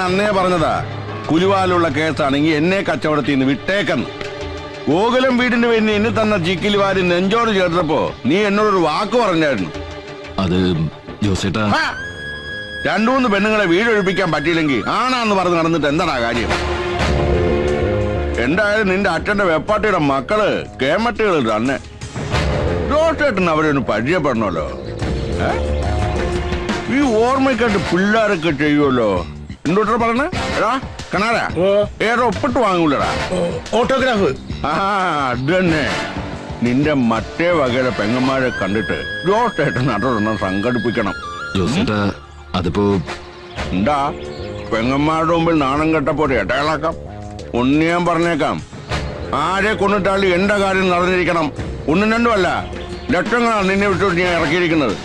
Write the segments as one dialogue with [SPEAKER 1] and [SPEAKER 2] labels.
[SPEAKER 1] അന്നേ പറഞ്ഞതാ, കുലുവാലുള്ള കേസാണെങ്കിൽ എന്നെ കച്ചവടത്തിൽ നിന്ന് വിട്ടേക്കെന്ന്. ഗോകുലം വീടിന് വേണ്ടി എന്നെ തന്ന ചിക്കിൽ വാരി നെഞ്ചോട് ചേർത്തപ്പോ നീ എന്നോടൊരു വാക്ക് പറഞ്ഞായിരുന്നു.
[SPEAKER 2] അത് ജോസേട്ടാ,
[SPEAKER 1] 2-3 പെണ്ണുങ്ങളെ വീടൊഴിപ്പിക്കാൻ പറ്റിയില്ലെങ്കിൽ ആണാന്ന് പറഞ്ഞ് നടന്നിട്ട് എന്താണാ കാര്യം? എന്തായാലും നിന്റെ അച്ഛന്റെ വെപ്പാട്ടിയുടെ മക്കള് കേമട്ടികൾ തന്നെ. ജോസേട്ടന് അവരൊന്ന് പരിചയപ്പെടണമല്ലോ. ഈ ഓർമ്മയ്ക്കായിട്ട് പിള്ളേരൊക്കെ ചെയ്യുമല്ലോ. എന്തോട്ടാ പറഞ്ഞ എടാ കണാരാ ഏറെ ഒപ്പിട്ട് വാങ്ങൂലടാ,
[SPEAKER 3] ഓട്ടോഗ്രാഫ്.
[SPEAKER 1] അത് തന്നെ. നിന്റെ മറ്റേ വകയിലെ പെങ്ങന്മാരെ കണ്ടിട്ട് ജോസേട്ടൻ അതൊരെണ്ണം സംഘടിപ്പിക്കണം.
[SPEAKER 2] ജോസേട്ടാ അതിപ്പോ
[SPEAKER 1] എന്താ പെങ്ങന്മാരുടെ മുമ്പിൽ നാണം കെട്ടപ്പോ ഇടയിളാക്കാം. ഒന്ന് ഞാൻ പറഞ്ഞേക്കാം, ആരെ കൊണ്ടിട്ടാളി എന്റെ കാര്യം നടന്നിരിക്കണം. 1-2 അല്ല, ലക്ഷങ്ങളാണ് നിന്നെ വിട്ടോട്ട് ഞാൻ ഇറക്കിയിരിക്കുന്നത്.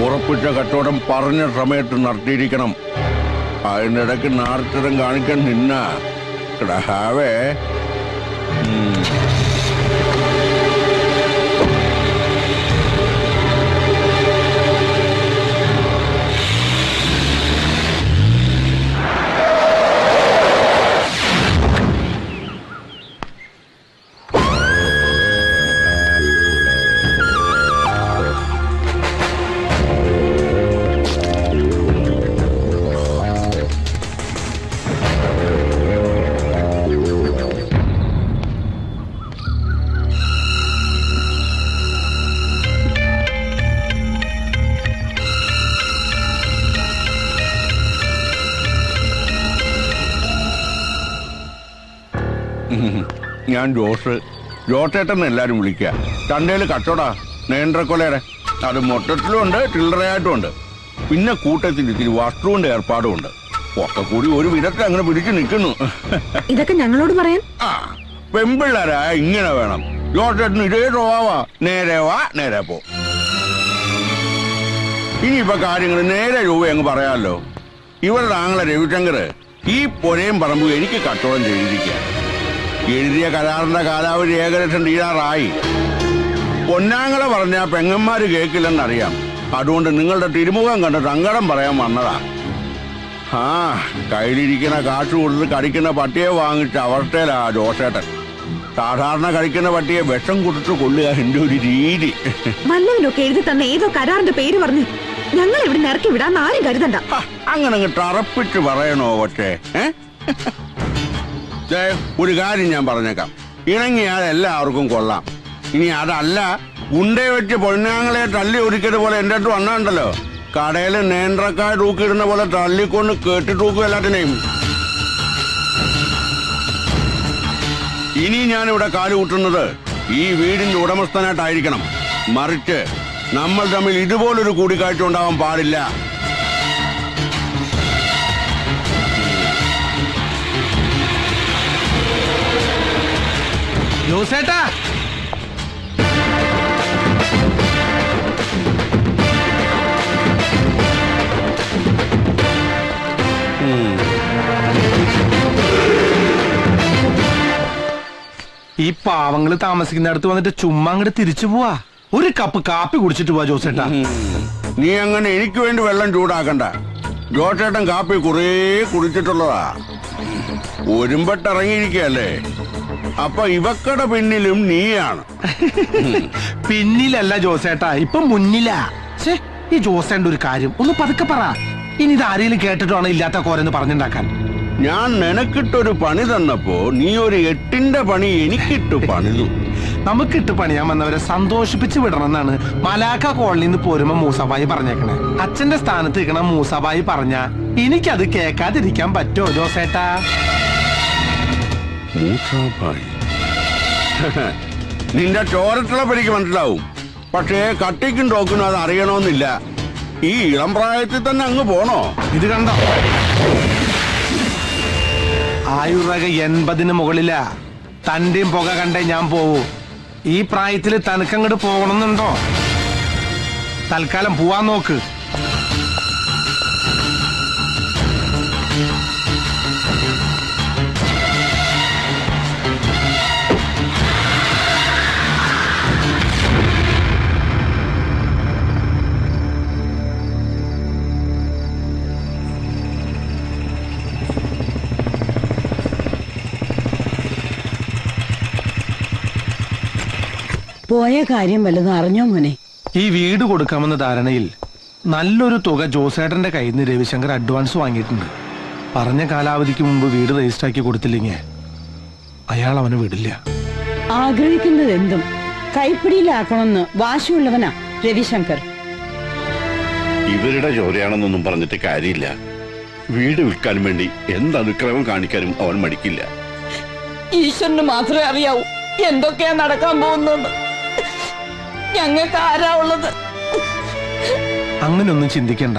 [SPEAKER 1] ഉറപ്പിച്ച കച്ചവടം പറഞ്ഞ സമയത്ത് നടത്തിയിരിക്കണം. അതിനിടയ്ക്ക് നാർത്തരം കാണിക്കാൻ നിന്ന കിടഹാവേ. ഞാൻ ജോസേട്ടൻ എല്ലാരും വിളിക്കുക. ചന്തയിൽ കച്ചവടാ നേന്ത്രക്കൊലേറെ. അത് മൊത്തത്തിലും ഉണ്ട്, ചില്ലറയായിട്ടും ഉണ്ട്. പിന്നെ കൂട്ടത്തിൽ ഇത്തിരി വസ്തുവിന്റെ ഏർപ്പാടും ഉണ്ട്. ഒക്കെ കൂടി ഒരു വിധത്തിൽ അങ്ങനെ പിടിച്ചു നിൽക്കുന്നു.
[SPEAKER 4] ഇതൊക്കെ ഞങ്ങളോട് പറയാൻ
[SPEAKER 1] പെമ്പിള്ളാരാ ഇങ്ങനെ വേണം. ജോസേട്ടന് ഇതേ സ്വഭാവാ. നേരെ വാ നേരെ പോ. ഇനിയിപ്പൊ കാര്യങ്ങൾ നേരെ രൂപ അങ്ങ് പറയാമല്ലോ. ഇവരുടെ ആങ്ങളെ രവിശങ്കർ ഈ പുരയും പറമ്പും എനിക്ക് കച്ചവടം ചെയ്തിരിക്കുക. എഴുതിയ കരാറിന്റെ കാലാവധി ഏകദേശം തീരാറായി. പൊന്നാങ്ങളെ പറഞ്ഞ പെങ്ങന്മാര് കേൾക്കില്ലെന്നറിയാം. അതുകൊണ്ട് നിങ്ങളുടെ തിരുമുഖം കണ്ട് സങ്കടം പറയാൻ വന്നതാ. കയ്യിലിരിക്കുന്ന കാശ് കൊടുത്ത് കടിക്കുന്ന പട്ടിയെ വാങ്ങിച്ച അവസ്ഥയിലാ ജോസേട്ടൻ. സാധാരണ കഴിക്കുന്ന പട്ടിയെ വിഷം കൊടുത്ത് കൊള്ളുക എന്റെ ഒരു രീതി.
[SPEAKER 4] വല്ലവനൊക്കെ എഴുതി തന്ന ഏതോ കരാറിന്റെ പേര് പറഞ്ഞു ഞങ്ങൾ ഇവിടെ ഇറക്കി വിടാൻ ആരും കരുതണ്ട.
[SPEAKER 1] അങ്ങനെ തറപ്പിച്ച് പറയണോ പക്ഷേ? ഒരു കാര്യം ഞാൻ പറഞ്ഞേക്കാം, ഇണങ്ങിയാൽ എല്ലാവർക്കും കൊള്ളാം. ഇനി അതല്ല, ഉണ്ടേ വെച്ച് പൊന്നാങ്ങളെ തല്ലി ഒരിക്കൽ പോലെ എന്റെ അടുത്ത് വന്നാണ്ടല്ലോ, കടയിൽ നേന്ത്രക്കായ തൂക്കിയിടുന്ന പോലെ തള്ളിക്കൊണ്ട് കേട്ടി തൂക്കും എല്ലാത്തിനെയും. ഇനി ഞാനിവിടെ കാലുകൂട്ടുന്നത് ഈ വീടിന്റെ ഉടമസ്ഥനായിട്ടായിരിക്കണം. മറിച്ച് നമ്മൾ തമ്മിൽ ഇതുപോലൊരു കൂടിക്കാഴ്ച ഉണ്ടാവാൻ പാടില്ല.
[SPEAKER 3] ജോസേട്ടാ, ഈ പാവങ്ങള് താമസിക്കുന്നിടത്ത് വന്നിട്ട് ചുമ്മാ അങ്ങോട്ട് തിരിച്ചു പോവാ. ഒരു കപ്പ് കാപ്പി കുടിച്ചിട്ട് പോവാ ജോസേട്ടാ.
[SPEAKER 1] നീ അങ്ങനെ എനിക്ക് വേണ്ടി വെള്ളം ചൂടാക്കണ്ട. ജോസേട്ടൻ കാപ്പി കുറേ കുടിച്ചിട്ടുള്ളതാ. ഒരുമ്പട്ടിറങ്ങിയിരിക്കല്ലേ. അപ്പൊ ഇവക്കടെ പിന്നിലും നീയാണ്.
[SPEAKER 3] പിന്നിലല്ല ജോസേട്ടാ, ഇപ്പൊ മുന്നിലാ. ഈ ജോസേന്റെ ഒരു കാര്യം ഒന്ന് പതുക്കെ പറ. ഇനി ഇത് ആരെങ്കിലും കേട്ടിട്ടാണ് ഇല്ലാത്ത കോരെന്ന് പറഞ്ഞുണ്ടാക്കാൻ.
[SPEAKER 1] ഞാൻ നിനക്കിട്ടൊരു പണി തന്നപ്പോ നീ ഒരു 8ന്റെ പണി എനിക്കിട്ടു പണിതു.
[SPEAKER 3] നമുക്കിട്ട് പണിയാൻ വന്നവരെ സന്തോഷിപ്പിച്ച് വിടണമെന്നാണ് മലാക്ക കോളനിയിൽ നിന്ന് പോരുമ്പോ മൂസബായി പറഞ്ഞേക്കണേ. അച്ഛന്റെ സ്ഥാനത്ത് നിൽക്കണ മൂസബായി പറഞ്ഞ എനിക്കത് കേൾക്കാതിരിക്കാൻ പറ്റുമോ ജോസേട്ടാ?
[SPEAKER 1] നിന്റെ ചോരത്തിളപ്പ് എനിക്ക് മനസ്സിലാവും. പക്ഷേ കട്ടിക്കും ടോക്കിനും അത് അറിയണമെന്നില്ല. ഈ ഇളം പ്രായത്തിൽ തന്നെ അങ്ങ് പോണോ?
[SPEAKER 3] ഇത് കണ്ടോ, ആയുർരേഖ 80-ന് മുകളിലാ. തന്റെയും പുക കണ്ടേ ഞാൻ പോവൂ. ഈ പ്രായത്തില് തനക്കങ്ങോട്ട് പോകണമെന്നുണ്ടോ? തൽക്കാലം പോവാൻ നോക്ക്.
[SPEAKER 5] പോയ കാര്യം വല്ലതും അറിഞ്ഞോ മോനെ?
[SPEAKER 3] ഈ വീട് കൊടുക്കാമെന്ന ധാരണയിൽ നല്ലൊരു തുക ജോസേട്ടന്റെ കയ്യിൽ നിന്ന് രവിശങ്കർ അഡ്വാൻസ് വാങ്ങിയിട്ടുണ്ട്. പറഞ്ഞ കാലാവധിക്ക് മുമ്പ് വീട് രജിസ്റ്റർ ആക്കി കൊടുത്തില്ലെങ്കിൽ അയാൾ അവനെ വിടില്ല.
[SPEAKER 5] ആഗ്രഹിക്കുന്നത് എന്തും കൈപ്പിടിയിലാക്കണമെന്ന് വാശിയുള്ളവനാ രവിശങ്കർ.
[SPEAKER 6] ഇവരുടെ ചോരയാണെന്നൊന്നും പറഞ്ഞിട്ട് കാര്യമില്ല. വീട് വിൽക്കാൻ വേണ്ടി എന്ത് അനുക്രമം കാണിക്കാനും അവൻ മടിക്കില്ല.
[SPEAKER 5] ഈശ്വരന് മാത്രമേ അറിയാവൂ എന്തൊക്കെയാ നടക്കാൻ പോകുന്നത്. ഞങ്ങൾക്ക് ആരാ ഉള്ളത്?
[SPEAKER 3] അങ്ങനെയൊന്നും ചിന്തിക്കണ്ട.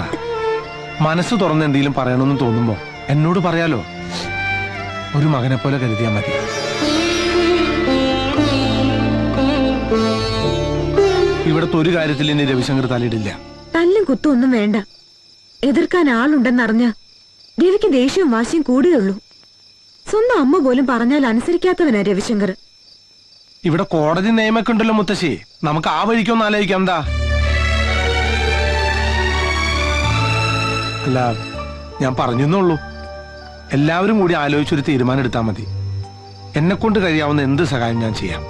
[SPEAKER 3] മനസ്സ് തുറന്ന് എന്തെങ്കിലും പറയണമെന്ന് തോന്നുമ്പോ എന്നോട് പറയാലോ. ഒരു മകനെ പോലെ കരുതിയാ മതി. ഇവിടത്തെ ഒരു കാര്യത്തിൽ ഇനി രവിശങ്കർ തലയിടില്ല.
[SPEAKER 4] തല്ലും കുത്തും ഒന്നും വേണ്ട. എതിർക്കാൻ ആളുണ്ടെന്നറിഞ്ഞ രവിക്ക് ദേഷ്യവും വാശിയും കൂടുകയുള്ളൂ. സ്വന്തം അമ്മ പോലും പറഞ്ഞാൽ അനുസരിക്കാത്തവനാ രവിശങ്കർ.
[SPEAKER 3] ഇവിടെ കോടതി നിയമൊക്കെ ഉണ്ടല്ലോ മുത്തശ്ശി. നമുക്ക് ആ വഴിക്കൊന്നും ആലോചിക്കാം. എന്താ? അല്ല, ഞാൻ പറഞ്ഞെന്നുള്ളൂ. എല്ലാവരും കൂടി ആലോചിച്ചൊരു തീരുമാനം എടുത്താൽ മതി. എന്നെ കൊണ്ട് കഴിയാവുന്ന എന്ത് സഹായം ഞാൻ ചെയ്യാം.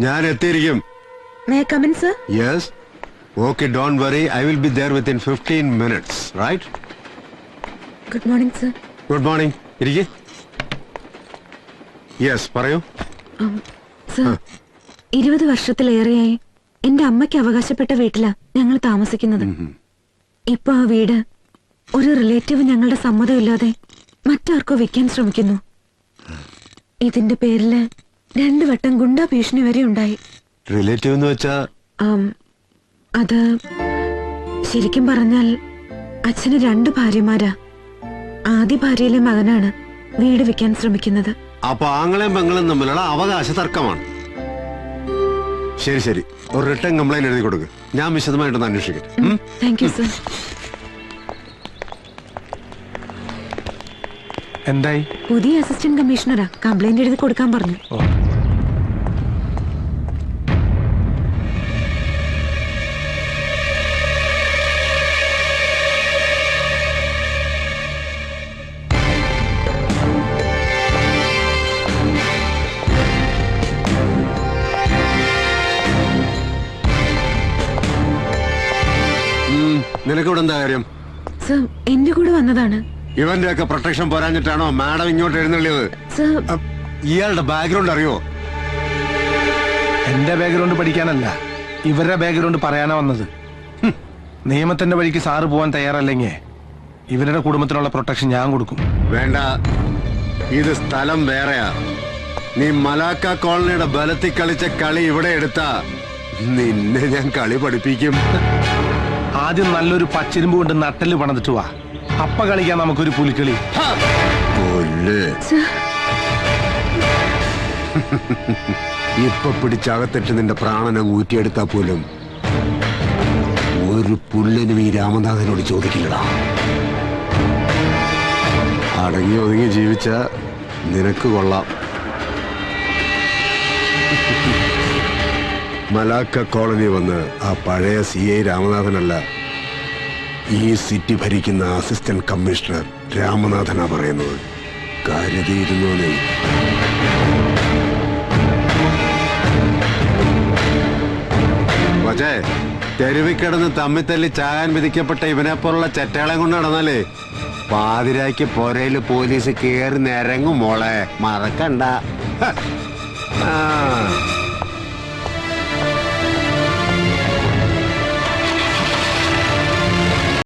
[SPEAKER 7] ഞാൻ എത്തിയിരിക്കും.
[SPEAKER 4] May I come in sir?
[SPEAKER 7] Yes. Okay, don't worry. I will be there within 15 minutes. Right?
[SPEAKER 4] Good morning sir.
[SPEAKER 7] Good morning. ഇരിക്കെ. യെസ്, പറയൂ.
[SPEAKER 4] സർ, 20 വർഷത്തിലേറെയായി എന്റെ അമ്മയ്ക്ക് അവകാശപ്പെട്ട വീട്ടിലാ ഞങ്ങൾ താമസിക്കുന്നത്. ഇപ്പൊ ആ വീട് ഒരു റിലേറ്റീവ് ഞങ്ങളുടെ സമ്മതമില്ലാതെ മറ്റാർക്കോ വെക്കാൻ ശ്രമിക്കുന്നു. ഇതിന്റെ പേരില് 2 വട്ടം ഗുണ്ടാ ഭീഷണി വരെ ഉണ്ടായി.
[SPEAKER 7] റിലേറ്റീവ് എന്ന് വെച്ചാ?
[SPEAKER 4] അത് ശരിക്കും പറഞ്ഞാൽ അച്ഛന് 2 ഭാര്യമാരാ. ആദ്യ ഭാര്യയിലെ മകനാണ് വീട് വെക്കാൻ ശ്രമിക്കുന്നത്.
[SPEAKER 7] അപ്പൊ ആങ്ങളെയും പെങ്ങളും തമ്മിലുള്ള അവകാശ തർക്കമാണ്. ശരി ശരി, ഒരു റിട്ടേൺ കംപ്ലൈന്റ് എഴുതി കൊടുക്ക്. ഞാൻ വിശദമായിട്ടൊന്ന് അന്വേഷിക്കട്ടെ.
[SPEAKER 4] Thank you sir.
[SPEAKER 3] എന്തായി?
[SPEAKER 4] പുതിയ അസിസ്റ്റന്റ് കമ്മീഷണറാ. കംപ്ലൈന്റ് എഴുതി കൊടുക്കാൻ പറഞ്ഞു.
[SPEAKER 7] നിനക്കിവിടെ എന്താ കാര്യം?
[SPEAKER 4] സർ, എന്റെ കൂടെ വന്നതാണ്.
[SPEAKER 7] ഇവന്റെ ഒക്കെ പ്രൊട്ടക്ഷൻ പോരാഞ്ഞിട്ടാണോ മാഡം ഇങ്ങോട്ട് എഴുന്നള്ളിയത്?
[SPEAKER 4] സർ,
[SPEAKER 7] ഇയാളുടെ ബാക്ക്ഗ്രൗണ്ട് അറിയോ?
[SPEAKER 3] എന്റെ ബാക്ക്ഗ്രൗണ്ട് പഠിക്കാനല്ല, ഇവരുടെ ബാക്ക്ഗ്രൗണ്ട് പറയാനാ വന്നത്. നിയമത്തിന്റെ വഴിക്ക് സാറ് പോവാൻ തയ്യാറല്ലെങ്കിൽ ഇവരുടെ കുടുംബത്തിനുള്ള പ്രൊട്ടക്ഷൻ ഞാൻ കൊടുക്കും.
[SPEAKER 7] വേണ്ട, ഇത് സ്ഥലം വേറെയാ. നീ മലാക്ക കോളനിയുടെ ബലത്തിൽ കളിച്ച കളി ഇവിടെ എടുത്താ നിന്നെ ഞാൻ കളി പഠിപ്പിക്കും.
[SPEAKER 3] ആദ്യം നല്ലൊരു പച്ചിരുമ്പ് കൊണ്ട് നട്ടല് പണിതിട്ട് വാ. അപ്പ കളിക്കാൻ നമുക്കൊരു പുലിക്കളി.
[SPEAKER 7] ഇപ്പൊ പിടിച്ചകത്തിട്ട് നിന്റെ പ്രാണനം ഊറ്റിയെടുത്താ പോലും ഒരു പുല്ലനും ഈ രാമനാഥനോട് ചോദിക്കില്ലടാ. അടങ്ങി ഒതുങ്ങി ജീവിച്ച നിനക്ക് കൊള്ളാം. മലാക്ക കോളനി വന്ന് ആ പഴയ CI രാമനാഥനല്ല, ഈ സിറ്റി ഭരിക്കുന്ന അസിസ്റ്റന്റ് കമ്മീഷണർ രാമനാഥനാ പറയുന്നത്. കരുതിയിരുന്നോ നീ? പക്ഷേ തെരുവിൽ കിടന്ന് തമ്മിത്തല്ലി ചാകാൻ വിധിക്കപ്പെട്ട ഇവനെ പോലുള്ള ചെറ്റകളെ കൊണ്ട് നടന്നാലേ പാതിരായ്ക്ക് പൊരയില് പോലീസ് കേറി നിരങ്ങും മോളെ. മറക്കണ്ട. ആ